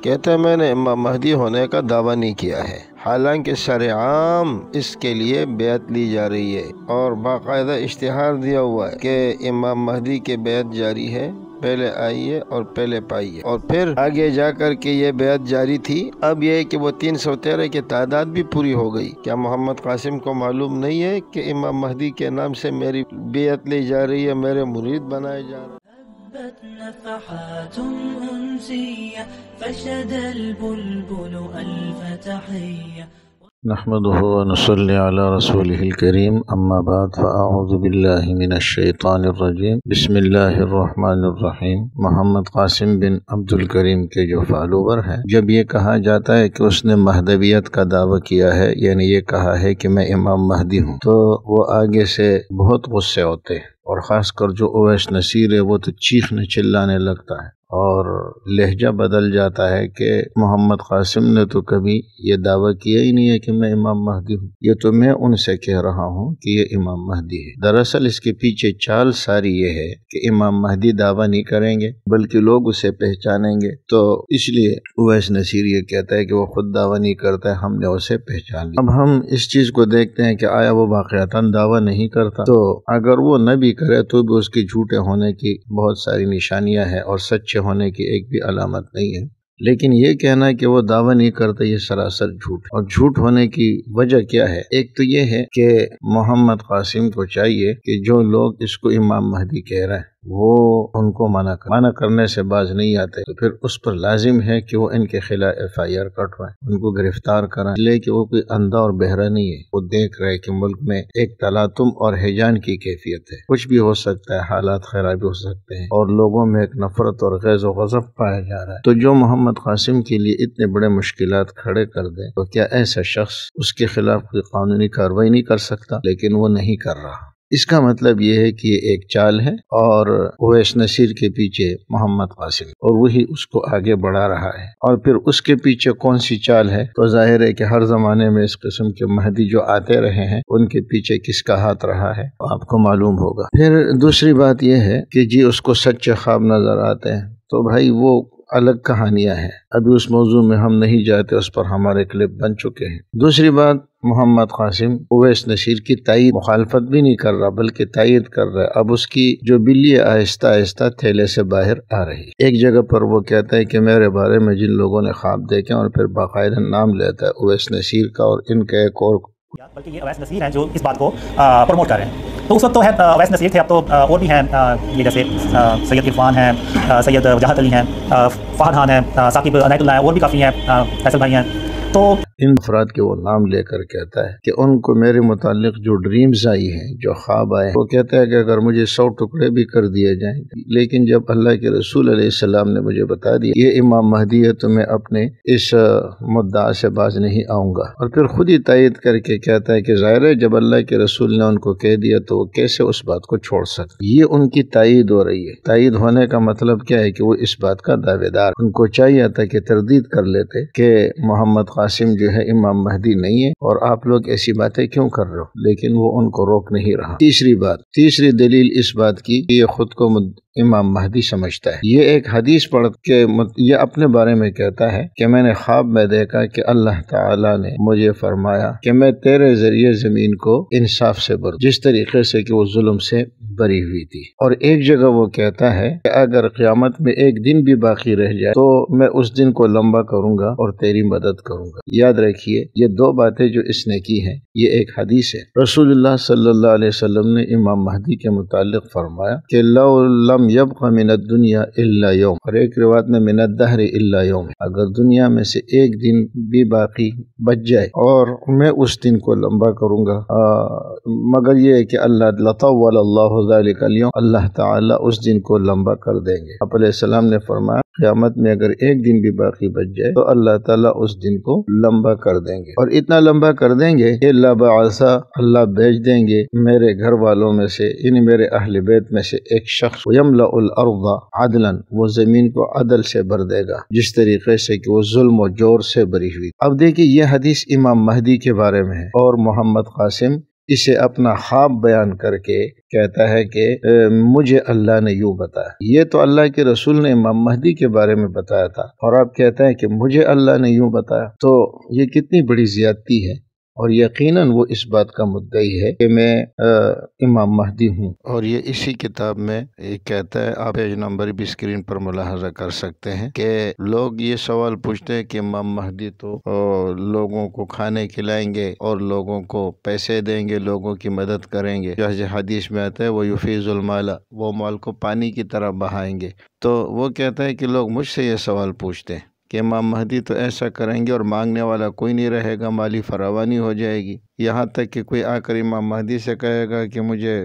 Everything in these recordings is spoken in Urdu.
کہتا ہے میں نے امام مہدی ہونے کا دعویٰ نہیں کیا ہے، حالانکہ شرعام اس کے لیے بیعت لی جا رہی ہے اور باقاعدہ اشتہار دیا ہوا ہے کہ امام مہدی کے بیعت جاری ہے، پہلے آئیے اور پہلے پائیے، اور پھر آگے جا کر کے یہ بیعت جاری تھی۔ اب یہ ہے کہ وہ 313 کی تعداد بھی پوری ہو گئی۔ کیا محمد قاسم کو معلوم نہیں ہے کہ امام مہدی کے نام سے میری بیعت لی جا رہی ہے، میرے مرید بنائے جا رہے ہیں؟ نفحات أنسية فشد البلبل ألف تحية. نحمده ونصلي على رسوله الكريم، اما بعد، فاعوذ بالله من الشیطان الرجیم، بسم اللہ الرحمن الرحیم۔ محمد قاسم بن عبد الکریم کے جو فالوور ہیں، جب یہ کہا جاتا ہے کہ اس نے مہدویت کا دعویٰ کیا ہے، یعنی یہ کہا ہے کہ میں امام مہدی ہوں، تو وہ آگے سے بہت غصے ہوتے ہیں، اور خاص کر جو اویس نصیر ہے وہ تو چیخنے چلانے لگتا ہے اور لہجہ بدل جاتا ہے کہ محمد قاسم نے تو کبھی یہ دعویٰ کیا ہی نہیں ہے کہ میں امام مہدی ہوں، یہ تو میں ان سے کہہ رہا ہوں کہ یہ امام مہدی ہے۔ دراصل اس کے پیچھے چال ساری یہ ہے کہ امام مہدی دعویٰ نہیں کریں گے بلکہ لوگ اسے پہچانیں گے، تو اس لیے اویس نصیر یہ کہتا ہے کہ وہ خود دعویٰ نہیں کرتا ہے، ہم نے اسے پہچان لیا۔ اب ہم اس چیز کو دیکھتے ہیں کہ آیا وہ واقعتاً دعویٰ نہیں کرتا؟ تو اگر وہ نہ بھی کرے تو بھی اس کے جھوٹے ہونے کی بہت ساری نشانیاں ہیں اور سچے ہونے کی ایک بھی علامت نہیں ہے، لیکن یہ کہنا کہ وہ دعویٰ نہیں کرتا یہ سراسر جھوٹ ہے۔ اور جھوٹ ہونے کی وجہ کیا ہے؟ ایک تو یہ ہے کہ محمد قاسم کو چاہیے کہ جو لوگ اس کو امام مہدی کہہ رہے ہیں وہ ان کو منع کرنے سے باز نہیں آتے، تو پھر اس پر لازم ہے کہ وہ ان کے خلاف FIR کٹوائیں، ان کو گرفتار کریں، اس لیے کہ وہ کوئی اندھا اور بہرا نہیں ہے، وہ دیکھ رہے کہ ملک میں ایک تلاطم اور ہیجان کی کیفیت ہے، کچھ بھی ہو سکتا ہے، حالات خراب ہو سکتے ہیں اور لوگوں میں ایک نفرت اور غیظ و غضب پایا جا رہا ہے۔ تو جو محمد قاسم کے لیے اتنے بڑے مشکلات کھڑے کر دے تو کیا ایسا شخص اس کے خلاف کوئی قانونی کارروائی نہیں کر سکتا؟ لیکن وہ نہیں کر رہا۔ اس کا مطلب یہ ہے کہ یہ ایک چال ہے اور اویس نصیر کے پیچھے محمد قاسم، اور وہی اس کو آگے بڑھا رہا ہے۔ اور پھر اس کے پیچھے کون سی چال ہے؟ تو ظاہر ہے کہ ہر زمانے میں اس قسم کے مہدی جو آتے رہے ہیں ان کے پیچھے کس کا ہاتھ رہا ہے آپ کو معلوم ہوگا۔ پھر دوسری بات یہ ہے کہ جی اس کو سچے خواب نظر آتے ہیں، تو بھائی وہ الگ کہانیاں ہیں، ابھی اس موضوع میں ہم نہیں جاتے، اس پر ہمارے کلپ بن چکے ہیں۔ دوسری بات، محمد قاسم اویس نصیر کی تائید مخالفت بھی نہیں کر رہا بلکہ تائید کر رہا ہے۔ اب اس کی جو بلی آہستہ آہستہ تھیلے سے باہر آ رہی ہے۔ ایک جگہ پر وہ کہتا ہے کہ میرے بارے میں جن لوگوں نے خواب دیکھے، اور پھر باقاعدہ نام لیتا ہے اویس نصیر کا اور ان کا ایک اور، بلکہ یہ اویس نصیر ہیں جو اس بات کو پروموٹ کر رہے ہیں۔ تو اس وقت تو ہے اویس نصیر تھے، اب تو اور بھی ہیں، یہ جیسے سید عرفان ہیں، سید وجاہت علی ہیں، فہد خان ہیں، ثاقب عنایت اللہ ہیں، اور بھی کافی ہیں، فیصل بھائی ہیں۔ تو ان افراد کے وہ نام لے کر کہتا ہے کہ ان کو میرے متعلق جو ڈریمز آئی ہیں، جو خواب آئے، وہ کہتا ہے کہ اگر مجھے 100 ٹکڑے بھی کر دیے جائیں، لیکن جب اللہ کے رسول علیہ السلام نے مجھے بتا دیا یہ امام مہدی ہے تو میں اپنے اس مدعا سے باز نہیں آؤں گا۔ اور پھر خود ہی تائید کر کے کہتا ہے کہ ظاہر ہے جب اللہ کے رسول نے ان کو کہہ دیا تو وہ کیسے اس بات کو چھوڑ سکتے۔ یہ ان کی تائید ہو رہی ہے۔ تائید ہونے کا مطلب کیا ہے کہ وہ اس بات کا دعوے دار، ان کو چاہیے تھا کہ تردید کر لیتے کہ محمد قاسم جو ہے امام مہدی نہیں ہے اور آپ لوگ ایسی باتیں کیوں کر رہے ہو، لیکن وہ ان کو روک نہیں رہا۔ تیسری دلیل اس بات کی کہ یہ خود کو امام مہدی سمجھتا ہے۔ یہ ایک حدیث پڑھ کے یہ اپنے بارے میں کہتا ہے کہ میں نے خواب میں دیکھا کہ اللہ تعالی نے مجھے فرمایا کہ میں تیرے ذریعے زمین کو انصاف سے بھر، جس طریقے سے کہ وہ ظلم سے بری ہوئی تھی۔ اور ایک جگہ وہ کہتا ہے کہ اگر قیامت میں ایک دن بھی باقی رہ جائے تو میں اس دن کو لمبا کروں گا اور تیری مدد کروں گا۔ یاد رکھیے یہ دو باتیں جو اس نے کی ہیں یہ ایک حدیث ہے۔ رسول اللہ صلی اللہ علیہ وسلم نے امام مہدی کے متعلق فرمایا کہ لو لم يبق من الدنیا الا یوم، اور ایک روایت میں من الدہر الا یوم، اگر دنیا میں سے ایک دن بھی باقی بچ جائے اور میں اس دن کو لمبا کروں گا، مگر یہ ہے کہ اللہ لطول اللہ ذلک اليوم، اللہ تعالی اس دن کو لمبا کر دیں گے۔ آپ علیہ السلام نے فرمایا قیامت میں اگر ایک دن بھی باقی بچ جائے تو اللہ تعالیٰ اس دن کو لمبا کر دیں گے، اور اتنا لمبا کر دیں گے کہ لبعثا، اللہ بھیج دیں گے میرے گھر والوں میں سے، یعنی میرے اہل بیت میں سے ایک شخص، یملأ الارض عدلا، وہ زمین کو عدل سے بھر دے گا جس طریقے سے کہ وہ ظلم و جور سے بری ہوئی۔ اب دیکھیے یہ حدیث امام مہدی کے بارے میں ہے، اور محمد قاسم اسے اپنا خواب بیان کر کے کہتا ہے کہ مجھے اللہ نے یوں بتایا۔ یہ تو اللہ کے رسول نے امام مہدی کے بارے میں بتایا تھا، اور آپ کہتے ہیں کہ مجھے اللہ نے یوں بتایا، تو یہ کتنی بڑی زیادتی ہے۔ اور یقیناً وہ اس بات کا مدعی ہے کہ میں امام مہدی ہوں۔ اور یہ اسی کتاب میں کہتا ہے، آپ پیج نمبر بھی اسکرین پر ملاحظہ کر سکتے ہیں کہ لوگ یہ سوال پوچھتے ہیں کہ امام مہدی تو لوگوں کو کھانے کھلائیں گے اور لوگوں کو پیسے دیں گے، لوگوں کی مدد کریں گے، جیسے حدیث میں آتا ہے وہ یفیض المال، وہ مال کو پانی کی طرح بہائیں گے۔ تو وہ کہتا ہے کہ لوگ مجھ سے یہ سوال پوچھتے ہیں کہ امام مہدی تو ایسا کریں گے اور مانگنے والا کوئی نہیں رہے گا، مالی فراوانی ہو جائے گی، یہاں تک کہ کوئی آ کر امام مہدی سے کہے گا کہ مجھے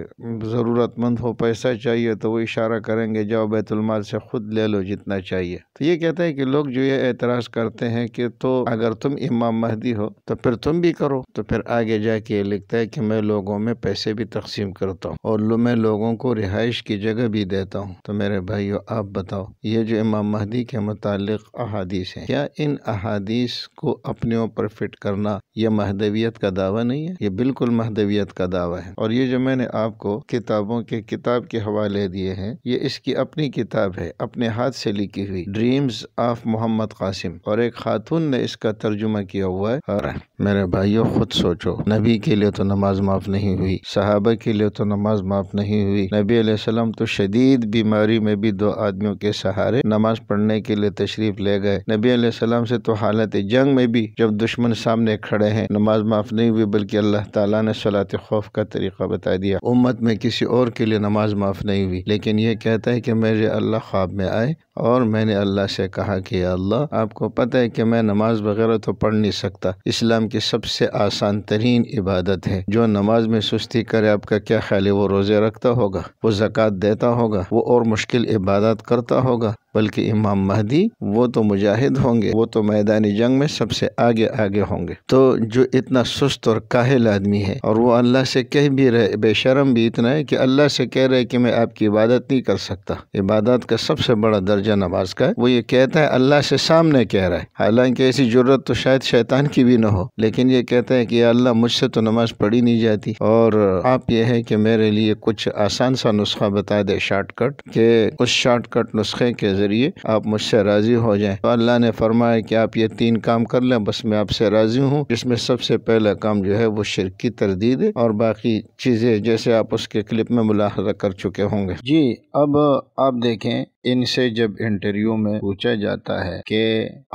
ضرورت مند ہو، پیسہ چاہیے، تو وہ اشارہ کریں گے جاؤ بیت المال سے خود لے لو جتنا چاہیے۔ تو یہ کہتا ہے کہ لوگ جو یہ اعتراض کرتے ہیں کہ تو اگر تم امام مہدی ہو تو پھر تم بھی کرو، تو پھر آگے جا کے یہ لکھتا ہے کہ میں لوگوں میں پیسے بھی تقسیم کرتا ہوں اور میں لوگوں کو رہائش کی جگہ بھی دیتا ہوں۔ تو میرے بھائیو، آپ بتاؤ، یہ جو امام مہدی کے متعلق احادیث ہیں، کیا ان احادیث کو اپنے اوپر فٹ کرنا یہ مہدویت کا دعویٰ نہیں ہے؟ یہ بالکل مہدویت کا دعویٰ ہے۔ اور یہ جو میں نے آپ کو کتاب کے حوالے دیے ہیں، یہ اس کی اپنی کتاب ہے، اپنے ہاتھ سے لکھی ہوئی، ڈریمز آف محمد قاسم، اور ایک خاتون نے اس کا ترجمہ کیا ہوا ہے۔ اور میرے بھائیوں، خود سوچو، نبی کے لیے تو نماز معاف نہیں ہوئی، صحابہ کے لیے تو نماز معاف نہیں ہوئی، نبی علیہ السلام تو شدید بیماری میں بھی 2 آدمیوں کے سہارے نماز پڑھنے کے لیے تشریف لے گئے، نبی علیہ السلام سے تو حالت جنگ میں بھی جب دشمن سامنے کھڑے ہیں نماز معاف نہیں ہوئی، بلکہ اللہ تعالیٰ نے صلاۃ خوف کا طریقہ بتا دیا۔ امت میں کسی اور کے لیے نماز معاف نہیں ہوئی، لیکن یہ کہتا ہے کہ میرے اللہ خواب میں آئے اور میں نے اللہ سے کہا کہ یا اللہ، آپ کو پتہ ہے کہ میں نماز وغیرہ تو پڑھ نہیں سکتا، اسلام کی سب سے آسان ترین عبادت ہے، جو نماز میں سستی کرے آپ کا کیا خیال ہے وہ روزے رکھتا ہوگا، وہ زکوٰۃ دیتا ہوگا، وہ اور مشکل عبادات کرتا ہوگا؟ بلکہ امام مہدی وہ تو مجاہد ہوں گے، وہ تو میدان جنگ میں سب سے آگے ہوں گے۔ تو جو اتنا سست اور کاہل آدمی ہے اور وہ اللہ سے کہہ بھی رہے، بے شرم بھی اتنا ہے کہ اللہ سے کہہ رہے کہ میں آپ کی عبادت نہیں کر سکتا، عبادت کا سب سے بڑا درجہ نماز کا ہے، وہ یہ کہتا ہے اللہ سے سامنے کہہ رہا ہے، حالانکہ ایسی جرت تو شاید شیطان کی بھی نہ ہو، لیکن یہ کہتا ہے کہ یا اللہ، مجھ سے تو نماز پڑھی نہیں جاتی، اور آپ یہ ہے کہ میرے لیے کچھ آسان سا نسخہ بتا دے، شارٹ کٹ، کہ اس شارٹ کٹ نسخے کے ذریعے آپ مجھ سے راضی ہو جائیں۔ تو اللہ نے فرمایا کہ آپ یہ 3 کام کر لیں، بس میں آپ سے راضی ہوں، جس میں سب سے پہلا کام جو ہے وہ شرک کی تردید ہے، اور باقی چیزیں جیسے آپ اس کے کلپ میں ملاحظہ کر چکے ہوں گے۔ جی، اب آپ دیکھیں، ان سے جب انٹرویو میں پوچھا جاتا ہے کہ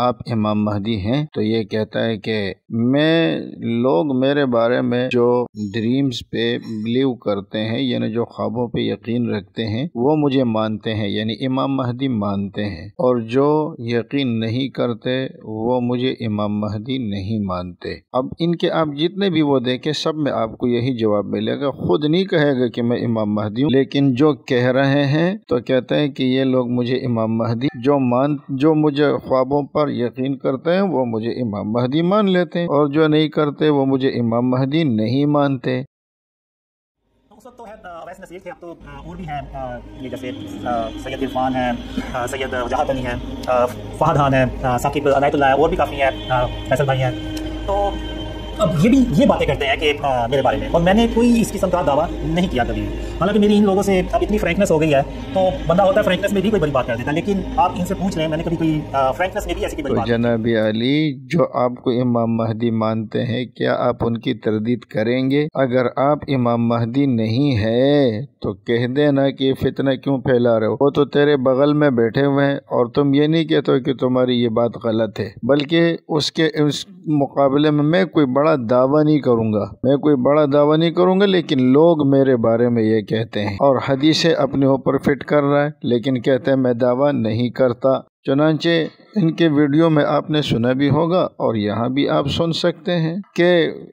آپ امام مہدی ہیں، تو یہ کہتا ہے کہ لوگ میرے بارے میں جو ڈریمز پہ بلیو کرتے ہیں، یعنی جو خوابوں پہ یقین رکھتے ہیں، وہ مجھے مانتے ہیں، یعنی امام مہدی مانتے ہیں، اور جو یقین نہیں کرتے وہ مجھے امام مہدی نہیں مانتے۔ اب ان کے آپ جتنے بھی وہ دیکھیں، سب میں آپ کو یہی جواب ملے گا، خود نہیں کہے گا کہ میں امام مہدی ہوں، لیکن جو کہہ رہے ہیں تو کہتے ہیں کہ یہ لوگ مجھے امام مہدی، جو مجھے خوابوں پر یقین کرتے ہیں وہ مجھے امام مہدی مان لیتے ہیں، اور جو نہیں کرتے وہ مجھے امام مہدی نہیں مانتے۔ اس وقت تو ہے اویس نذیر تھے، اب تو اور بھی ہیں، یہ جیسے سید عرفان ہیں، سید وجاہت علی ہیں، فہد خان ہیں، ثاقب عنایت اللہ ہیں، اور بھی کافی ہیں، فیصل بھائی ہیں۔ تو اب یہ باتیں کرتے ہیں کہ میرے بارے میں، اور میں نے کوئی اس قسم کا دعویٰ نہیں کیا کبھی، حالانکہ میری ان لوگوں سے اب اتنی فرینکنس ہو گئی ہے، تو بندہ ہوتا ہے فرینکنس میں بھی کوئی بڑی بات کر دیتا ہے، لیکن آپ ان سے پوچھ لیں، میں نے کبھی کوئی فرینکنس میں بھی ایسی بڑی بات۔ جناب علی، جو آپ کو امام مہدی مانتے ہیں، کیا آپ ان کی تردید کریں گے؟ اگر آپ امام مہدی نہیں ہے تو کہہ دینا کہ فتنہ کیوں پھیلا رہے ہو، وہ تو تیرے بغل میں بیٹھے ہوئے ہیں، اور تم یہ نہیں کہتے ہو کہ تمہاری یہ بات غلط ہے، بلکہ اس مقابلے میں کوئی بڑا دعویٰ نہیں کروں گا، لیکن لوگ میرے بارے میں یہ کہتے ہیں، اور حدیثیں اپنے اوپر فٹ کر رہا ہے، لیکن کہتے ہیں میں دعویٰ نہیں کرتا۔ چنانچہ ان کے ویڈیو میں آپ نے سنا بھی ہوگا، اور یہاں بھی آپ سن سکتے ہیں کہ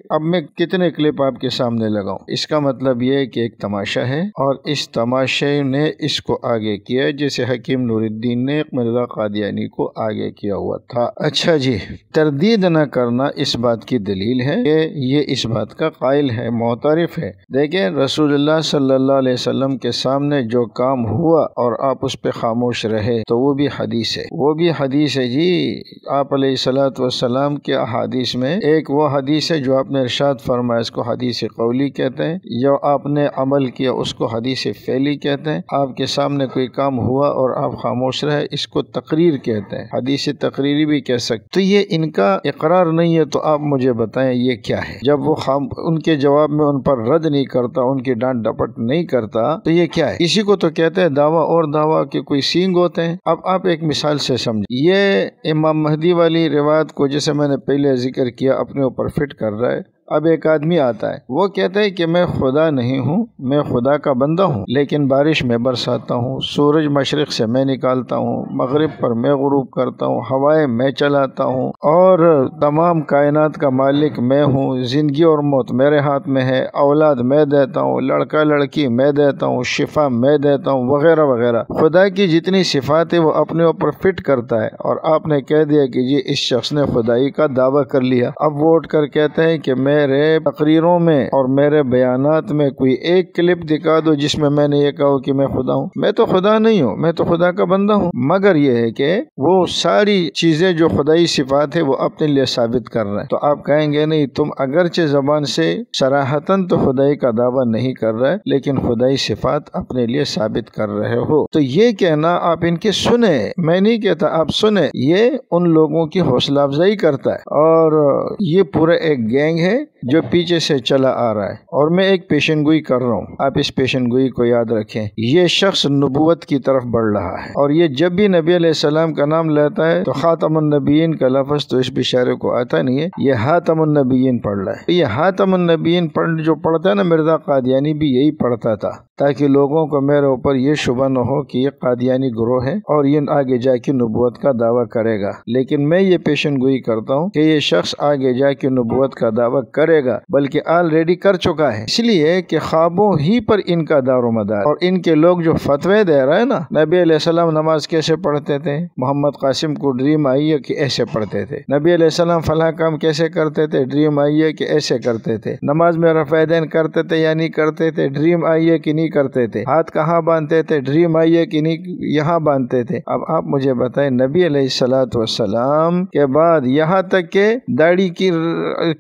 اب میں کتنے کلپ آپ کے سامنے لگاؤں۔ اس کا مطلب یہ ہے کہ ایک تماشا ہے، اور اس تماشے نے اس کو آگے کیا، جیسے حکیم نور الدین نے مرزا قادیانی کو آگے کیا ہوا تھا۔ اچھا جی، تردید نہ کرنا اس بات کی دلیل ہے کہ یہ اس بات کا قائل ہے، معترف ہے۔ دیکھیں، رسول اللہ صلی اللہ علیہ وسلم کے سامنے جو کام ہوا اور آپ اس پہ خاموش رہے، تو وہ بھی حدیث ہے، وہ بھی حدیث حدیث ہے جی آپ علیہ الصلوۃ والسلام کے احادیث میں، ایک وہ حدیث ہے جو آپ نے ارشاد فرمایا اس کو حدیث قولی کہتے ہیں، جو آپ نے عمل کیا اس کو حدیث فعلی کہتے ہیں، آپ کے سامنے کوئی کام ہوا اور آپ خاموش رہے اس کو تقریر کہتے ہیں، حدیث تقریری بھی کہہ سکتے۔ تو یہ ان کا اقرار نہیں ہے، تو آپ مجھے بتائیں یہ کیا ہے؟ جب وہ ان کے جواب میں ان پر رد نہیں کرتا، ان کی ڈانٹ ڈپٹ نہیں کرتا، تو یہ کیا ہے؟ اسی کو تو کہتے ہیں دعویٰ، اور دعویٰ کے کوئی سینگ ہوتے ہیں۔ اب آپ ایک مثال سے سمجھ، یہ امام مہدی والی روایت کو جیسے میں نے پہلے ذکر کیا اپنے اوپر فٹ کر رہا ہے۔ اب ایک آدمی آتا ہے، وہ کہتا ہے کہ میں خدا نہیں ہوں، میں خدا کا بندہ ہوں، لیکن بارش میں برساتا ہوں، سورج مشرق سے میں نکالتا ہوں، مغرب پر میں غروب کرتا ہوں، ہوائیں میں چلاتا ہوں، اور تمام کائنات کا مالک میں ہوں، زندگی اور موت میرے ہاتھ میں ہے، اولاد میں دیتا ہوں، لڑکا لڑکی میں دیتا ہوں، شفا میں دیتا ہوں، وغیرہ وغیرہ۔ خدا کی جتنی صفات ہے وہ اپنے اوپر فٹ کرتا ہے، اور آپ نے کہہ دیا کہ جی اس شخص نے خدائی کا دعویٰ کر لیا۔ اب وہ اٹھ کر کہتے ہیں کہ میرے تقریروں میں اور میرے بیانات میں کوئی ایک کلپ دکھا دو جس میں نے یہ کہا کہ میں خدا ہوں۔ میں تو خدا نہیں ہوں، میں تو خدا کا بندہ ہوں، مگر یہ ہے کہ وہ ساری چیزیں جو خدائی صفات ہے وہ اپنے لیے ثابت کر رہے ہیں۔ تو آپ کہیں گے نہیں، تم اگرچہ زبان سے صراحتاً تو خدائی کا دعویٰ نہیں کر رہے، لیکن خدائی صفات اپنے لیے ثابت کر رہے ہو۔ تو یہ کہنا آپ ان کے سنیں، میں نہیں کہتا، آپ سنیں، یہ ان لوگوں کی حوصلہ افزائی کرتا ہے، اور یہ پورا ایک گینگ ہے جو پیچھے سے چلا آ رہا ہے۔ اور میں ایک پیشن گوئی کر رہا ہوں، آپ اس پیشن گوئی کو یاد رکھیں۔ یہ شخص نبوت کی طرف بڑھ رہا ہے، اور یہ جب بھی نبی علیہ السلام کا نام لیتا ہے تو خاتم النبیین کا لفظ تو اس بیچارے کو آتا نہیں ہے، یہ حاتم النبیین پڑھ رہا ہے۔ یہ حاتم النبیین جو پڑھتا ہے نا، مرزا قادیانی بھی یہی پڑھتا تھا، تاکہ لوگوں کو میرے اوپر یہ شبہ نہ ہو کہ یہ قادیانی گروہ ہے اور یہ آگے جا کے نبوت کا دعویٰ کرے گا۔ لیکن میں یہ پیشن گوئی کرتا ہوں کہ یہ شخص آگے جا کے نبوت کا دعویٰ کرے گا، بلکہ آلریڈی کر چکا ہے، اس لیے کہ خوابوں ہی پر ان کا دار و مدار۔ اور ان کے لوگ جو فتوے دے رہے ہیں نا، نبی علیہ السلام نماز کیسے پڑھتے تھے، محمد قاسم کو ڈریم آئی ہے کہ ایسے پڑھتے تھے، نبی علیہ السلام فلاں کام کیسے کرتے تھے، ڈریم آئی ہے کہ ایسے کرتے تھے، نماز میں رفع دین کرتے تھے یا نہیں کرتے تھے، ڈریم آئی ہے کہ نہیں کرتے تھے، ہاتھ کہاں باندھتے تھے، ڈریم آئی ہے کہ نہیں یہاں باندھتے تھے۔ اب آپ مجھے بتائیں، نبی علیہ السلام کے بعد یہاں تک کہ داڑھی کی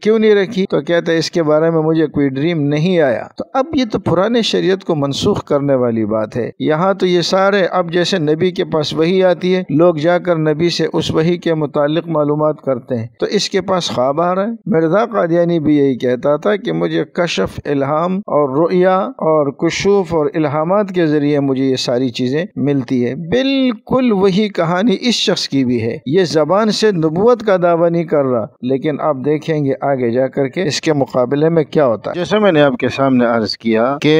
کیوں نہیں رکھی؟ تو کہتے اس کے بارے میں مجھے کوئی ڈریم نہیں آیا۔ تو اب یہ تو پرانے شریعت کو منسوخ کرنے والی بات ہے۔ یہاں تو یہ سارے اب جیسے نبی کے پاس وحی آتی ہے، لوگ جا کر نبی سے اس وحی کے متعلق معلومات کرتے ہیں، تو اس کے پاس خواب آ رہا ہے۔ مرزا قادیانی بھی یہی کہتا تھا کہ مجھے کشف، الہام اور رؤیا اور کشوف اور الہامات کے ذریعے مجھے یہ ساری چیزیں ملتی ہے۔ بالکل وہی کہانی اس شخص کی بھی ہے، یہ زبان سے نبوت کا دعویٰ نہیں کر رہا، لیکن آپ دیکھیں گے آگے جا کر کے اس کے مقابلے میں کیا ہوتا ہے۔ جیسے میں نے آپ کے سامنے عرض کیا کہ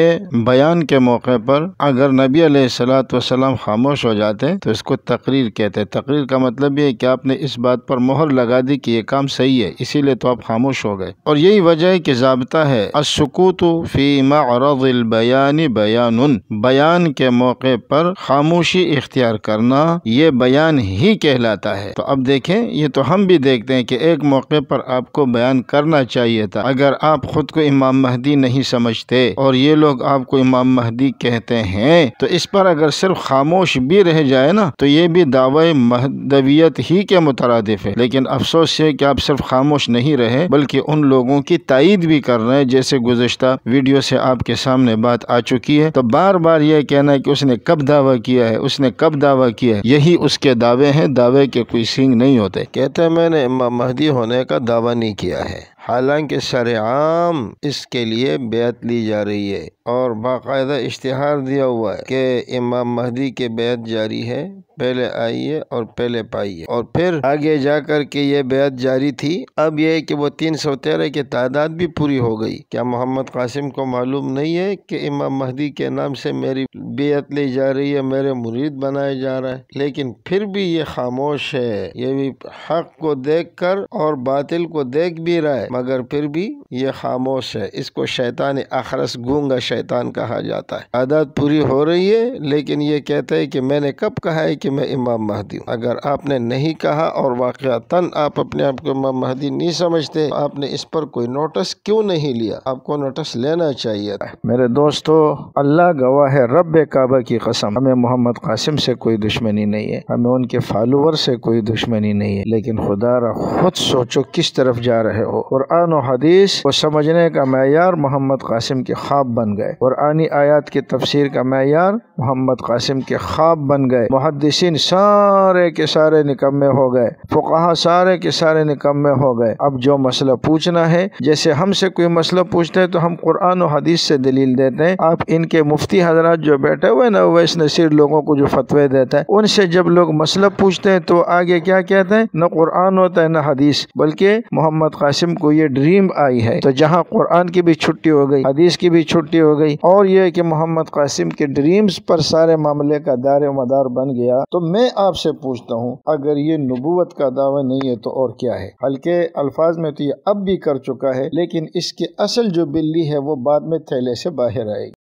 بیان کے موقع پر اگر نبی علیہ السلام خاموش ہو جاتے تو اس کو تقریر کہتے۔ تقریر کا مطلب یہ ہے کہ آپ نے اس بات پر مہر لگا دی کہ یہ کام صحیح ہے، اسی لیے تو آپ خاموش ہو گئے۔ اور یہی وجہ ہے کہ ضابطہ ہے السکوت فی معرض البیان بیان، بیان کے موقع پر خاموشی اختیار کرنا یہ بیان ہی کہلاتا ہے۔ تو اب دیکھیں، یہ تو ہم بھی دیکھتے ہیں کہ ایک موقع پر آپ کو بیان کرنا چاہیے تھا۔ اگر آپ خود کو امام مہدی نہیں سمجھتے اور یہ لوگ آپ کو امام مہدی کہتے ہیں، تو اس پر اگر صرف خاموش بھی رہ جائے نا تو یہ بھی دعوی مہدویت ہی کے مترادف ہے۔ لیکن افسوس ہے کہ آپ صرف خاموش نہیں رہے بلکہ ان لوگوں کی تائید بھی کر رہے ہیں، جیسے گزشتہ ویڈیو سے آپ کے سامنے بات آ چکی ہے۔ تو بار بار یہ کہنا ہے کہ اس نے کب دعویٰ کیا ہے، اس نے کب دعویٰ کیا ہے، یہی اس کے دعوے ہیں، دعوے کے کوئی سینگ نہیں ہوتے۔ کہتے ہیں میں نے امام مہدی ہونے کا دعویٰ نہیں کیا ہے، حالانکہ سرعام اس کے لیے بیعت لی جا رہی ہے اور باقاعدہ اشتہار دیا ہوا ہے کہ امام مہدی کے بیعت جاری ہے، پہلے آئیے اور پہلے پائیے۔ اور پھر آگے جا کر کے یہ بیعت جاری تھی۔ اب یہ ہے کہ وہ 313 کی تعداد بھی پوری ہو گئی۔ کیا محمد قاسم کو معلوم نہیں ہے کہ امام مہدی کے نام سے میری بیعت لی جا رہی ہے، میرے مرید بنائے جا رہا ہے؟ لیکن پھر بھی یہ خاموش ہے، یہ بھی حق کو دیکھ کر اور باطل کو دیکھ بھی رہا ہے، مگر پھر بھی یہ خاموش ہے، اس کو شیطان اخرس گونگا شیطان کہا جاتا ہے۔ عادت پوری ہو رہی ہے لیکن یہ کہتا ہے کہ میں نے کب کہا ہے کہ میں امام مہدی ہوں۔ اگر آپ نے نہیں کہا اور واقعتاً آپ اپنے آپ کو امام مہدی نہیں سمجھتے، آپ نے اس پر کوئی نوٹس کیوں نہیں لیا؟ آپ کو نوٹس لینا چاہیے۔ میرے دوستو، اللہ گواہ ہے، رب کعبہ کی قسم، ہمیں محمد قاسم سے کوئی دشمنی نہیں ہے، ہمیں ان کے فالوور سے کوئی دشمنی نہیں ہے، لیکن خدا را خود سوچو کس طرف جا رہے ہو۔ قرآن و حدیث کو سمجھنے کا معیار محمد قاسم کے خواب بن گئے، قرآنی آیات کی تفسیر کا معیار محمد قاسم کے خواب بن گئے، محدثین سارے کے سارے نکمے ہو گئے، فقہا سارے کے سارے نکمے ہو گئے۔ اب جو مسئلہ پوچھنا ہے، جیسے ہم سے کوئی مسئلہ پوچھتے ہیں تو ہم قرآن و حدیث سے دلیل دیتے ہیں، آپ ان کے مفتی حضرات جو بیٹھے ہوئے نا اویس نصیر لوگوں کو جو فتوے دیتا ہے، ان سے جب لوگ مسئلہ پوچھتے ہیں تو آگے کیا کہتے ہیں؟ نہ قرآن ہوتا ہے نہ حدیث، بلکہ محمد قاسم کو یہ ڈریم آئی ہے۔ تو جہاں قرآن کی بھی چھٹی ہو گئی، حدیث کی بھی چھٹی ہو گئی، اور یہ کہ محمد قاسم کے ڈریمز پر سارے معاملے کا دار و مدار بن گیا، تو میں آپ سے پوچھتا ہوں اگر یہ نبوت کا دعویٰ نہیں ہے تو اور کیا ہے؟ ہلکے الفاظ میں تو یہ اب بھی کر چکا ہے، لیکن اس کی اصل جو بلی ہے وہ بعد میں تھیلے سے باہر آئے گی۔